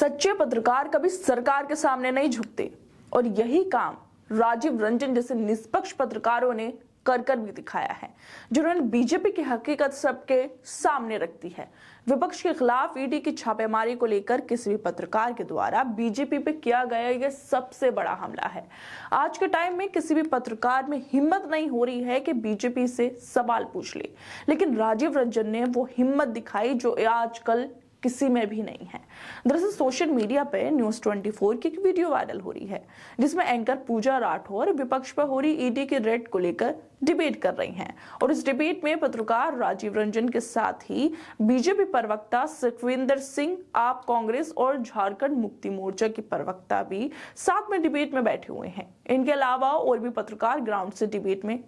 सच्चे पत्रकार कभी सरकार के सामने नहीं झुकते और यही काम राजीव रंजन जैसे निष्पक्ष पत्रकारों ने कर भी दिखाया है, जिन्होंने बीजेपी की हकीकत सबके सामने रखती है। विपक्ष के खिलाफ ईडी की छापेमारी को लेकर किसी भी पत्रकार के द्वारा बीजेपी पे किया गया यह सबसे बड़ा हमला है। आज के टाइम में किसी भी पत्रकार में हिम्मत नहीं हो रही है कि बीजेपी से सवाल पूछ ले, लेकिन राजीव रंजन ने वो हिम्मत दिखाई जो आजकल किसी में भी नहीं है। दरअसल सोशल मीडिया पे न्यूज़ 24 की एक वीडियो वायरल हो रही है, जिसमें एंकर पूजा राठौर विपक्ष पर हो रही ईडी के रेड को लेकर डिबेट कर रही हैं और इस डिबेट में पत्रकार राजीव रंजन के साथ ही बीजेपी प्रवक्ता सुखविंदर सिंह, आप कांग्रेस और झारखंड मुक्ति मोर्चा के प्रवक्ता भी साथ में डिबेट में बैठे हुए हैं। इनके अलावा और भी पत्रकार ग्राउंड से डिबेट में।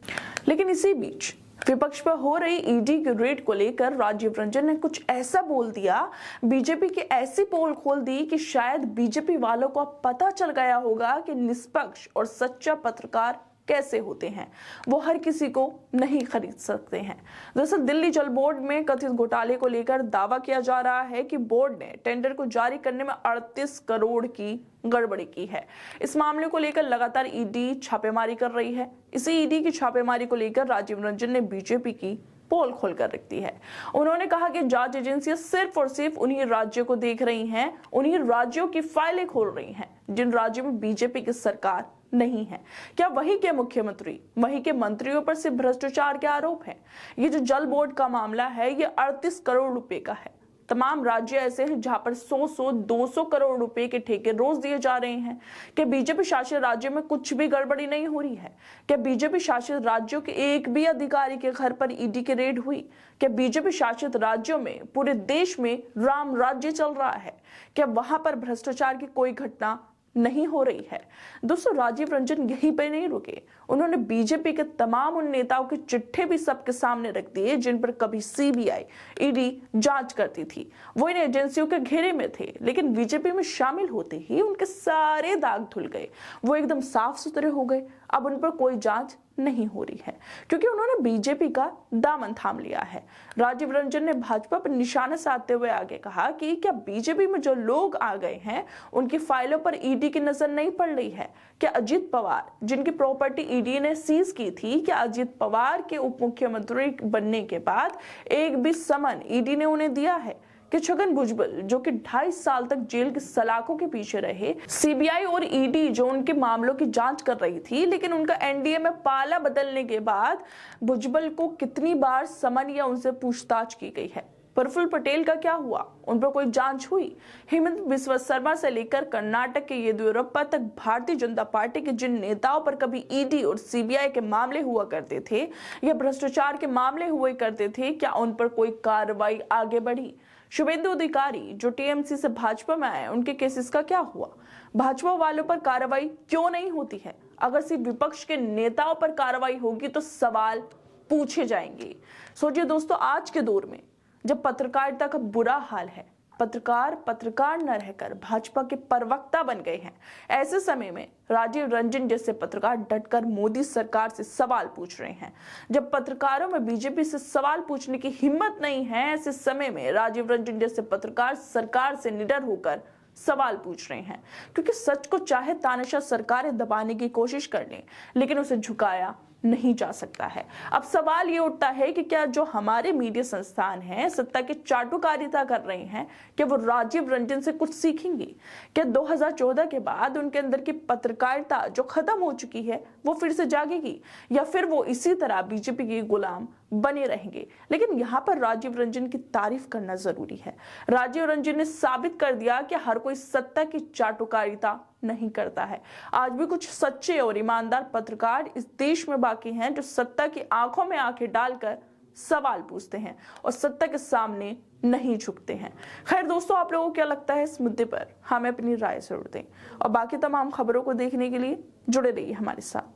लेकिन इसी बीच विपक्ष पर हो रही ईडी के रेड को लेकर राजीव रंजन ने कुछ ऐसा बोल दिया, बीजेपी की ऐसी पोल खोल दी कि शायद बीजेपी वालों को पता चल गया होगा कि निष्पक्ष और सच्चा पत्रकार कैसे होते हैं। वो हर किसी को नहीं खरीद सकते हैं। दरअसल दिल्ली जल बोर्ड में कथित घोटाले को लेकर दावा किया जा रहा है कि बोर्ड ने टेंडर को जारी करने में 38 करोड़ की गड़बड़ी की है। इस मामले को लेकर लगातार ईडी छापेमारी कर रही है। इसी ईडी की छापेमारी को लेकर राजीव रंजन ने बीजेपी की पोल खोलकर रखती है। उन्होंने कहा कि जांच एजेंसियां सिर्फ और सिर्फ उन्हीं राज्यों को देख रही हैं, उन्हीं राज्यों की फाइलें खोल रही हैं जिन राज्यों में बीजेपी की सरकार नहीं है। क्या वही के मुख्यमंत्री, वही के मंत्रियों पर सिर्फ भ्रष्टाचार के आरोप हैं? ये जो जल बोर्ड का मामला है, ये 38 करोड़ रुपए का है। तमाम राज्य ऐसे हैं जहां पर 100-200 करोड़ रुपए के ठेके रोज दिए जा रहे हैं। क्या बीजेपी शासित राज्यों में कुछ भी गड़बड़ी नहीं हो रही है? क्या बीजेपी शासित राज्यों के एक भी अधिकारी के घर पर ईडी की रेड हुई? क्या बीजेपी शासित राज्यों में पूरे देश में राम राज्य चल रहा है? क्या वहां पर भ्रष्टाचार की कोई घटना नहीं हो रही है? दोस्तों, राजीव रंजन यहीं पे नहीं रुके। उन्होंने बीजेपी के तमाम उन नेताओं के चिट्ठे भी सबके सामने रख दिए जिन पर कभी सीबीआई, ईडी जांच करती थी। वो इन एजेंसियों के घेरे में थे, लेकिन बीजेपी में शामिल होते ही उनके सारे दाग धुल गए। वो एकदम साफ सुथरे हो गए। अब उन पर कोई जांच नहीं हो रही है क्योंकि उन्होंने बीजेपी का दामन थाम लिया है। राजीव रंजन ने भाजपा पर निशाना साधते हुए आगे कहा कि क्या बीजेपी में जो लोग आ गए हैं उनकी फाइलों पर ईडी की नजर नहीं पड़ रही है? क्या अजित पवार, जिनकी प्रॉपर्टी ईडी ने सीज की थी, क्या अजित पवार के उप मुख्यमंत्री बनने के बाद एक भी समन ईडी ने उन्हें दिया है? कि छगन भुजबल, जो कि 2.5 साल तक जेल की सलाखों के पीछे रहे, सीबीआई और ईडी जो उनके मामलों की जांच कर रही थी, लेकिन उनका एनडीए में पाला बदलने के बाद भुजबल को कितनी बार समन या उनसे पूछताछ की गई है? प्रफुल्ल पटेल का क्या हुआ? उन पर कोई जांच हुई? हेमंत बिस्वा शर्मा से लेकर कर्नाटक के येदियुरप्पा तक भारतीय जनता पार्टी के जिन नेताओं पर कभी ईडी और सीबीआई के मामले हुआ करते थे या भ्रष्टाचार के मामले हुए करते थे, क्या उन पर कोई कार्रवाई आगे बढ़ी? शुभेंदु अधिकारी जो टीएमसी से भाजपा में आए, उनके केसेस का क्या हुआ? भाजपा वालों पर कार्रवाई क्यों नहीं होती है? अगर सिर्फ विपक्ष के नेताओं पर कार्रवाई होगी तो सवाल पूछे जाएंगे। सोचिए दोस्तों, आज के दौर में जब पत्रकारिता का बुरा हाल है, पत्रकार न रहकर भाजपा के प्रवक्ता बन गए हैं, ऐसे समय में राजीव रंजन जैसे पत्रकार डटकर मोदी सरकार से सवाल पूछ रहे हैं। जब पत्रकारों में बीजेपी से सवाल पूछने की हिम्मत नहीं है, ऐसे समय में राजीव रंजन जैसे पत्रकार सरकार से निडर होकर सवाल पूछ रहे हैं, क्योंकि सच को चाहे तानाशाह सरकारें दबाने की कोशिश कर लें, लेकिन उसे झुकाया नहीं जा सकता है। अब सवाल ये उठता है कि क्या जो हमारे मीडिया संस्थान हैं, सत्ता की चाटुकारिता कर रहे हैं, क्या वो राजीव रंजन से कुछ सीखेंगे? क्या 2014 के बाद उनके अंदर की पत्रकारिता जो खत्म हो चुकी है वो फिर से जागेगी, या फिर वो इसी तरह बीजेपी के गुलाम बने रहेंगे? लेकिन यहाँ पर राजीव रंजन की तारीफ करना जरूरी है। राजीव रंजन ने साबित कर दिया कि हर कोई सत्ता की चाटुकारिता नहीं करता है। आज भी कुछ सच्चे और ईमानदार पत्रकार इस देश में बाकी हैं जो सत्ता की आंखों में आंखें डालकर सवाल पूछते हैं और सत्ता के सामने नहीं झुकते हैं। खैर दोस्तों, आप लोगों को क्या लगता है इस मुद्दे पर? हमें अपनी राय जरूर दें और बाकी तमाम खबरों को देखने के लिए जुड़े रहिए हमारे साथ।